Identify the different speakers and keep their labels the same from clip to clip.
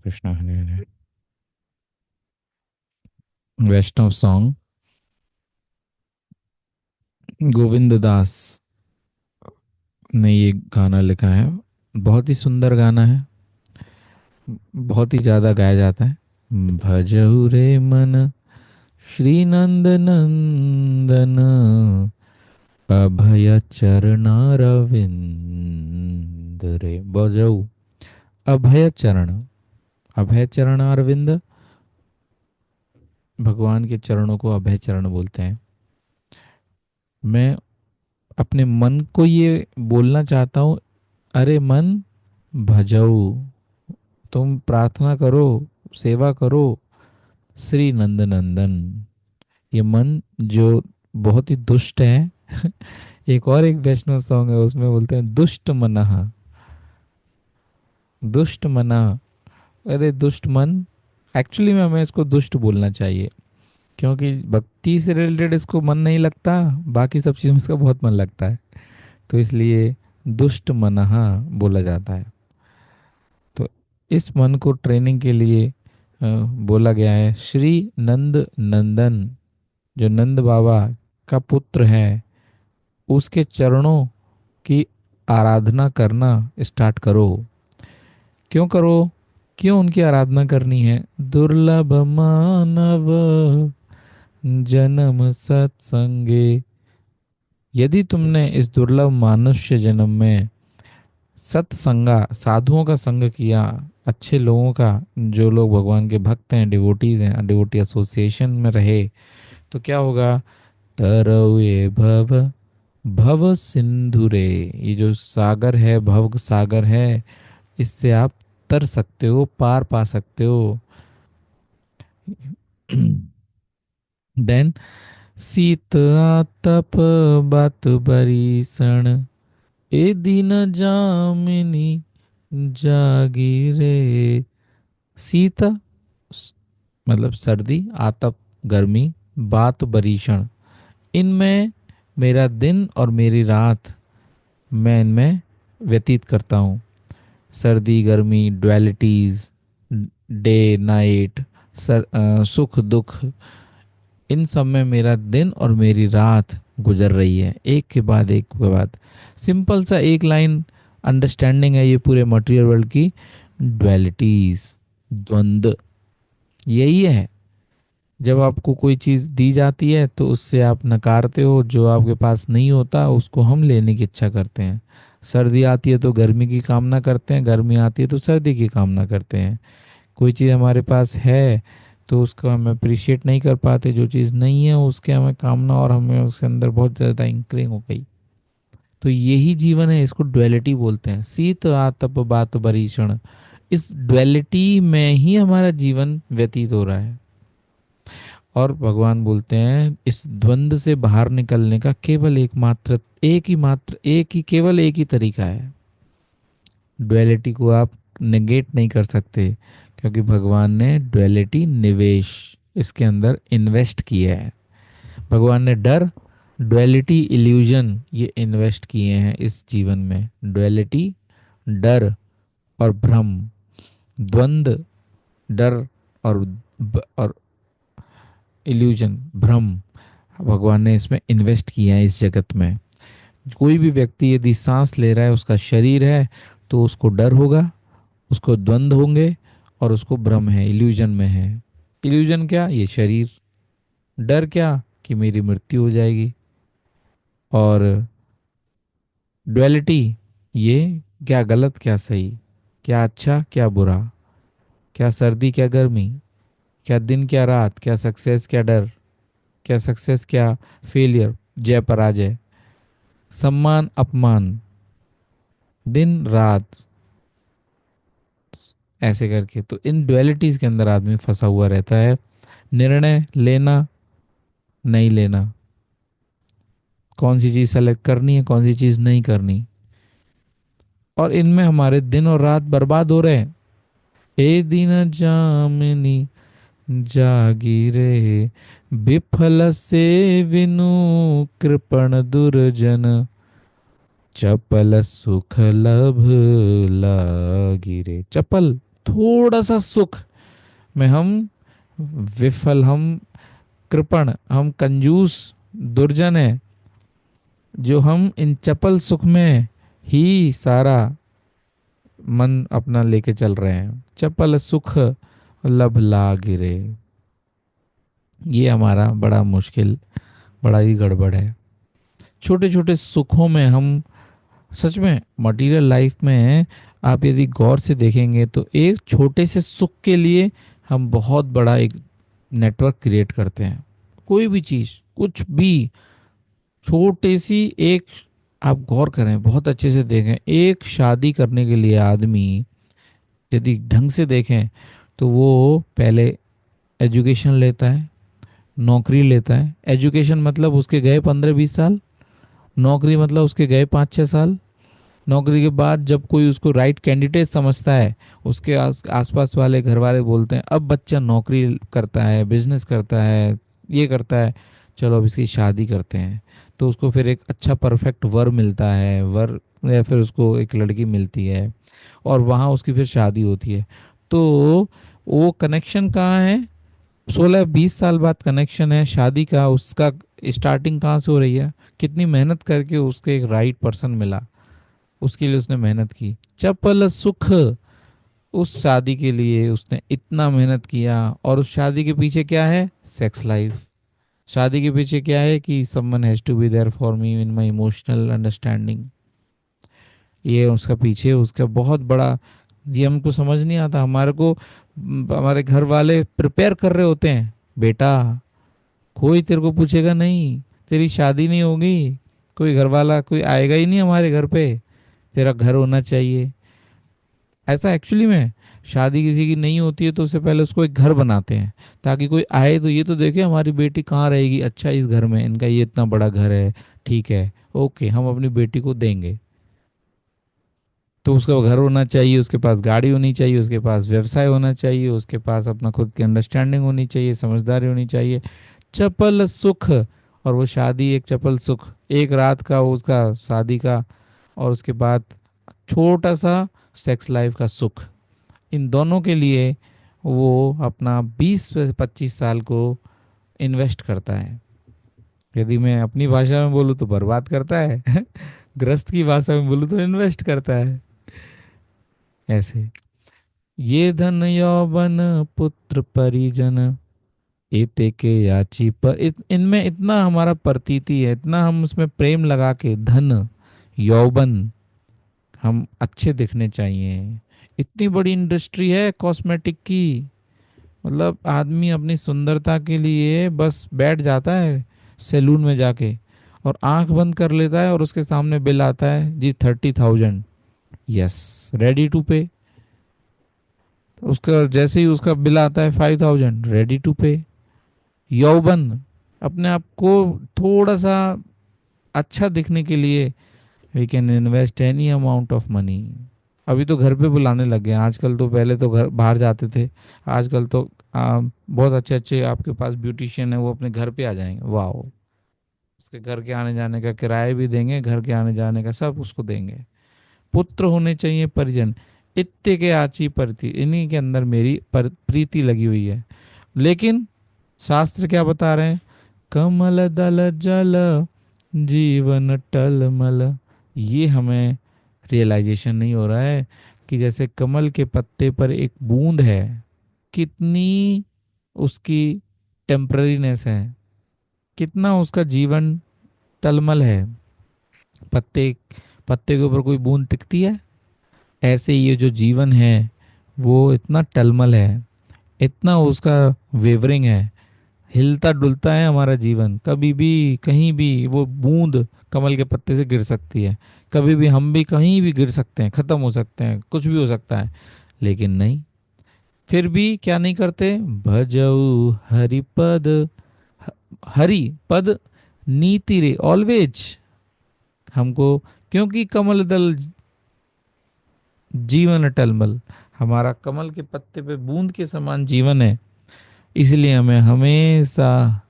Speaker 1: कृष्णा हरे हरे। वैष्णव song Govind Das ने ये गाना लिखा है। बहुत ही सुंदर गाना है। बहुत ही ज़्यादा गाया जाता है। भजहु रे मन श्री नंद नंदन अभय चरणारविंद रे बजऊ। अभय चरण, अभय चरणारविंद, भगवान के चरणों को अभय चरण बोलते हैं। मैं अपने मन को ये बोलना चाहता हूँ, अरे मन भजऊ, तुम प्रार्थना करो, सेवा करो श्री नंद नंदन। ये मन जो बहुत ही दुष्ट है एक और एक वैष्णव सॉन्ग है, उसमें बोलते हैं दुष्ट मनः, दुष्ट मना। अरे दुष्ट मन, एक्चुअली में हमें इसको दुष्ट बोलना चाहिए, क्योंकि भक्ति से रिलेटेड इसको मन नहीं लगता, बाकी सब चीज़ों में इसका बहुत मन लगता है। तो इसलिए दुष्ट मनः बोला जाता है। तो इस मन को ट्रेनिंग के लिए बोला गया है श्री नंद नंदन। जो नंद बाबा का पुत्र है, उसके चरणों की आराधना करना स्टार्ट करो। क्यों करो? क्यों उनकी आराधना करनी है? दुर्लभ मानव जन्म सत्संगे। यदि तुमने इस दुर्लभ मानुष्य जन्म में सत्संगा, साधुओं का संग किया, अच्छे लोगों का, जो लोग भगवान के भक्त हैं, डिवोटीज हैं, डिवोटी एसोसिएशन में रहे, तो क्या होगा? तरवे भव, भव सिंधुरे। ये जो सागर है, भव सागर है, इससे आप तर सकते हो, पार पा सकते हो। देन शीत आतप बात बरीसण ए दिन जामिनी जागीरे। शीत मतलब सर्दी, आतप गर्मी, बात बरीषण, इनमें मेरा दिन और मेरी रात मैं इनमें व्यतीत करता हूँ। सर्दी गर्मी, डुअलिटीज, डे नाइट, सुख दुख, इन सब में मेरा दिन और मेरी रात गुजर रही है, एक के बाद एक के बाद। सिंपल सा एक लाइन अंडरस्टैंडिंग है ये पूरे मटेरियल वर्ल्ड की। डुअलिटीज, द्वंद्व, यही है। जब आपको कोई चीज़ दी जाती है तो उससे आप नकारते हो, जो आपके पास नहीं होता उसको हम लेने की इच्छा करते हैं। सर्दी आती है तो गर्मी की कामना करते हैं, गर्मी आती है तो सर्दी की कामना करते हैं। कोई चीज़ हमारे पास है तो उसको हम अप्रिशिएट नहीं कर पाते, जो चीज़ नहीं है उसके हमें कामना, और हमें उसके अंदर बहुत ज़्यादा इंक्रिंग हो गई। तो यही जीवन है, इसको डुअलिटी बोलते हैं। शीत आतप बात भरीषण, इस डुअलिटी में ही हमारा जीवन व्यतीत हो रहा है। और भगवान बोलते हैं इस द्वंद से बाहर निकलने का केवल एकमात्र, एक ही, केवल एक ही तरीका है। डुअलिटी को आप नेगेट नहीं कर सकते, क्योंकि भगवान ने डुअलिटी निवेश इसके अंदर इन्वेस्ट किया है। भगवान ने डर, डुअलिटी, इल्यूजन, ये इन्वेस्ट किए हैं इस जीवन में। डुअलिटी, डर और भ्रम, द्वंद, डर और और इल्यूजन, भ्रम, भगवान ने इसमें इन्वेस्ट किया है इस जगत में। कोई भी व्यक्ति यदि सांस ले रहा है, उसका शरीर है, तो उसको डर होगा, उसको द्वंद्व होंगे, और उसको भ्रम है, इल्यूजन में है। इल्यूजन क्या? ये शरीर। डर क्या? कि मेरी मृत्यु हो जाएगी। और डुअलिटी, ये क्या गलत क्या सही, क्या अच्छा क्या बुरा, क्या सर्दी क्या गर्मी, क्या दिन क्या रात, क्या सक्सेस क्या डर, क्या सक्सेस क्या फेलियर, जय पराजय, सम्मान अपमान, दिन रात, ऐसे करके। तो इन डुअलिटीज के अंदर आदमी फंसा हुआ रहता है। निर्णय लेना, नहीं लेना, कौन सी चीज सेलेक्ट करनी है, कौन सी चीज नहीं करनी, और इनमें हमारे दिन और रात बर्बाद हो रहे हैं। ए दिन जामिनी जागीरे, विफल से विनु कृपण दुर्जन चपल सुख लभ लागिरे। चपल थोड़ा सा सुख में हम विफल, हम कृपण, हम कंजूस, दुर्जन है, जो हम इन चपल सुख में ही सारा मन अपना लेके चल रहे हैं। चपल सुख लभ ला गिरे, ये हमारा बड़ा मुश्किल, बड़ा ही गड़बड़ है। छोटे छोटे सुखों में हम, सच में मटेरियल लाइफ में आप यदि गौर से देखेंगे तो एक छोटे से सुख के लिए हम बहुत बड़ा एक नेटवर्क क्रिएट करते हैं। कोई भी चीज, कुछ भी छोटी सी एक, आप गौर करें, बहुत अच्छे से देखें, एक शादी करने के लिए आदमी यदि ढंग से देखें तो वो पहले एजुकेशन लेता है, नौकरी लेता है। एजुकेशन मतलब उसके गए 15-20 साल, नौकरी मतलब उसके गए 5-6 साल। नौकरी के बाद जब कोई उसको राइट कैंडिडेट समझता है, उसके आसपास वाले घर वाले बोलते हैं अब बच्चा नौकरी करता है, बिजनेस करता है, ये करता है, चलो अब इसकी शादी करते हैं। तो उसको फिर एक अच्छा परफेक्ट वर मिलता है, वर या फिर उसको एक लड़की मिलती है, और वहाँ उसकी फिर शादी होती है। तो वो कनेक्शन कहाँ है? 16-20 साल बाद कनेक्शन है शादी का। उसका स्टार्टिंग कहाँ से हो रही है? कितनी मेहनत करके उसके एक राइट पर्सन मिला, उसके लिए उसने मेहनत की। चपल सुख, उस शादी के लिए उसने इतना मेहनत किया, और उस शादी के पीछे क्या है? Sex life. शादी के पीछे क्या है? कि someone has to be there for me in my emotional understanding. ये उसका पीछे उसका बहुत बड़ा, ये हमको समझ नहीं आता। हमारे को हमारे घर वाले प्रिपेयर कर रहे होते हैं, बेटा कोई तेरे को पूछेगा नहीं, तेरी शादी नहीं होगी, कोई घर वाला कोई आएगा ही नहीं हमारे घर पे, तेरा घर होना चाहिए। ऐसा एक्चुअली में शादी किसी की नहीं होती है तो उससे पहले उसको एक घर बनाते हैं, ताकि कोई आए तो ये तो देखे हमारी बेटी कहाँ रहेगी, अच्छा इस घर में, इनका ये इतना बड़ा घर है, ठीक है, ओके हम अपनी बेटी को देंगे। तो उसका घर होना चाहिए, उसके पास गाड़ी होनी चाहिए, उसके पास व्यवसाय होना चाहिए, उसके पास अपना खुद की अंडरस्टैंडिंग होनी चाहिए, समझदारी होनी चाहिए। चपल सुख, और वो शादी एक चपल सुख, एक रात का उसका शादी का, और उसके बाद छोटा सा सेक्स लाइफ का सुख। इन दोनों के लिए वो अपना 20 से 25 साल को इन्वेस्ट करता है। यदि मैं अपनी भाषा में बोलूँ तो बर्बाद करता है ग्रस्त की भाषा में बोलूँ तो इन्वेस्ट करता है। ऐसे ये धन यौवन पुत्र परिजन, एते के याची पर, इनमें इतना हमारा प्रतीति है, इतना हम उसमें प्रेम लगा के, धन यौवन, हम अच्छे दिखने चाहिए। इतनी बड़ी इंडस्ट्री है कॉस्मेटिक की, मतलब आदमी अपनी सुंदरता के लिए बस बैठ जाता है सैलून में जाके, और आंख बंद कर लेता है, और उसके सामने बिल आता है जी 30,000, यस रेडी टू पे। उसका जैसे ही उसका बिल आता है 5,000, रेडी टू पे। यौवन, अपने आप को थोड़ा सा अच्छा दिखने के लिए we can invest any amount of money. अभी तो घर पे बुलाने लग गए हैं आजकल, तो पहले तो घर बाहर जाते थे, आजकल तो बहुत अच्छे अच्छे आपके पास ब्यूटिशियन है, वो अपने घर पे आ जाएंगे, वाह, उसके घर के आने जाने का किराया भी देंगे, घर के आने जाने का सब उसको देंगे। पुत्र होने चाहिए परिजन, इत्ते के आची परती, इन्हीं के अंदर मेरी प्रीति लगी हुई है। लेकिन शास्त्र क्या बता रहे हैं? कमल दल जल जीवन टलमल। ये हमें रियलाइजेशन नहीं हो रहा है कि जैसे कमल के पत्ते पर एक बूंद है, कितनी उसकी टेम्पररीनेस है, कितना उसका जीवन टलमल है। पत्ते पत्ते के ऊपर कोई बूंद टिकती है? ऐसे ये जो जीवन है वो इतना टलमल है, इतना उसका वेवरिंग है, हिलता डुलता है हमारा जीवन। कभी भी कहीं भी वो बूंद कमल के पत्ते से गिर सकती है, कभी भी हम भी कहीं भी गिर सकते हैं, खत्म हो सकते हैं, कुछ भी हो सकता है। लेकिन नहीं, फिर भी क्या नहीं करते? भजऊ हरिपद, हरि पद नीति रे, ऑलवेज हमको, क्योंकि कमल दल जीवन टलमल, हमारा कमल के पत्ते पे बूंद के समान जीवन है, इसलिए हमें हमेशा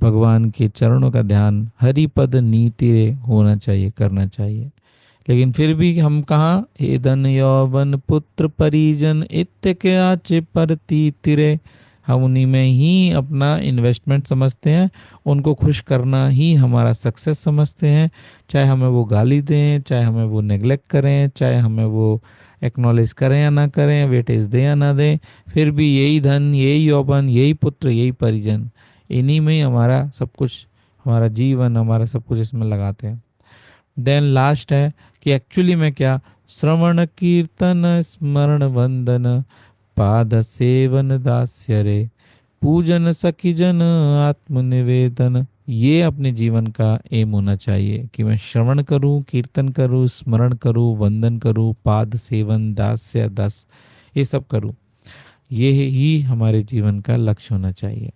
Speaker 1: भगवान के चरणों का ध्यान, हरि पद नीति रे होना चाहिए, करना चाहिए। लेकिन फिर भी हम कहाँ, हे धन यौवन पुत्र परिजन इत्य के आचे परती तिरे, हम उन्हीं में ही अपना इन्वेस्टमेंट समझते हैं, उनको खुश करना ही हमारा सक्सेस समझते हैं। चाहे हमें वो गाली दें, चाहे हमें वो नेग्लेक्ट करें, चाहे हमें वो एक्नॉलेज करें या ना करें, वेटेज दें या ना दें, फिर भी यही धन, यही यौवन, यही पुत्र, यही परिजन, इन्हीं में ही हमारा सब कुछ, हमारा जीवन, हमारा सब कुछ इसमें लगाते हैं। देन लास्ट है कि एक्चुअली में क्या, श्रवण कीर्तन स्मरण वंदन पाद सेवन दास्य रे, पूजन सखी जन आत्मनिवेदन, ये अपने जीवन का एम होना चाहिए कि मैं श्रवण करूं, कीर्तन करूं, स्मरण करूं, वंदन करूं, पाद सेवन दास्य दस, ये सब करूं। ये ही हमारे जीवन का लक्ष्य होना चाहिए।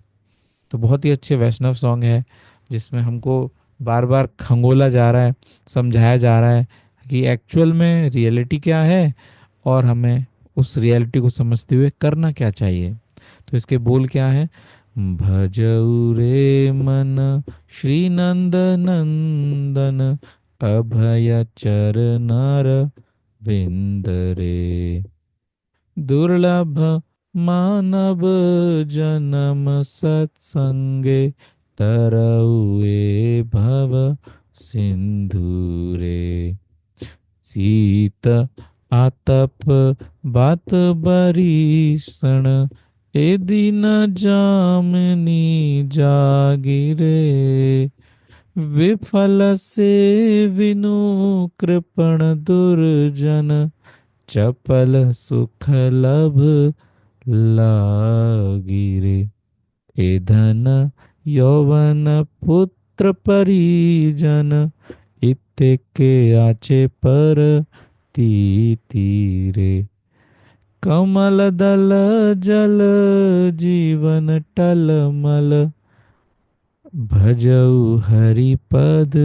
Speaker 1: तो बहुत ही अच्छे वैष्णव सॉन्ग है, जिसमें हमको बार बार खंगोला जा रहा है, समझाया जा रहा है कि एक्चुअल में रियलिटी क्या है, और हमें उस रियलिटी को समझते हुए करना क्या चाहिए। तो इसके बोल क्या है, भजऊ रे मन श्री नंद नंदन, अभय चरनर विंद रे, दुर्लभ मानव जन्म सत्संगे, तरउए भव सिंधु रे, सीत आतप बात बरीषण, ए दिन जामनी जागिरे, विफल से विनु कृपण दुर्जन, चपल सुख लभ लागिरे, ए धन यौवन पुत्र परिजन, इत्ते के आचे पर तीरे, कमल दल जल जीवन टलमल, भजऊ हरि पद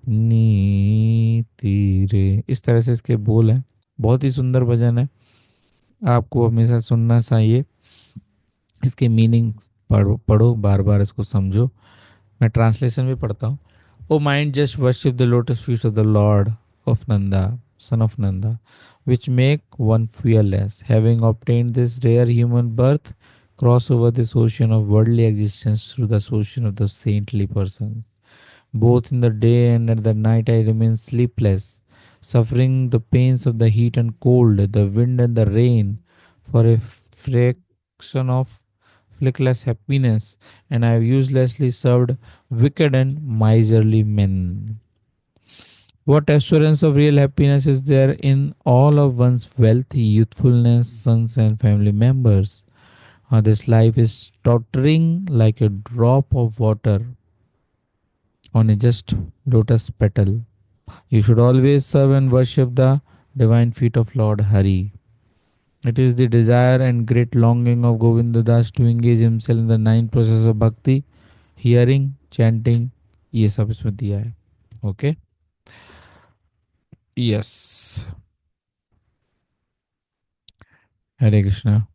Speaker 1: नीति रे। इस तरह से इसके बोल हैं। बहुत ही सुंदर भजन है, आपको हमेशा सुनना चाहिए। इसके मीनिंग पढ़ो पढ़ो, बार बार इसको समझो। मैं ट्रांसलेशन भी पढ़ता हूँ। O mind just worship the lotus feet of the lord of Nanda, son of Nanda, which make one fearless. Having obtained this rare human birth, cross over this ocean of worldly existence through the ocean of the saintly persons. Both in the day and at the night I remain sleepless, suffering the pains of the heat and cold, the wind and the rain, for a fraction of fleckless happiness, and I have uselessly served wicked and miserly men. What assurance of real happiness is there in all of one's wealth, youthfulness, sons, and family members? This life is tottering like a drop of water on a just lotus petal. You should always serve and worship the divine feet of Lord Hari. It is the desire and great longing of Govinda Das to engage himself in the nine processes of bhakti, hearing, chanting, ये सब इसमें दिया है। Okay, yes, हरे कृष्णा।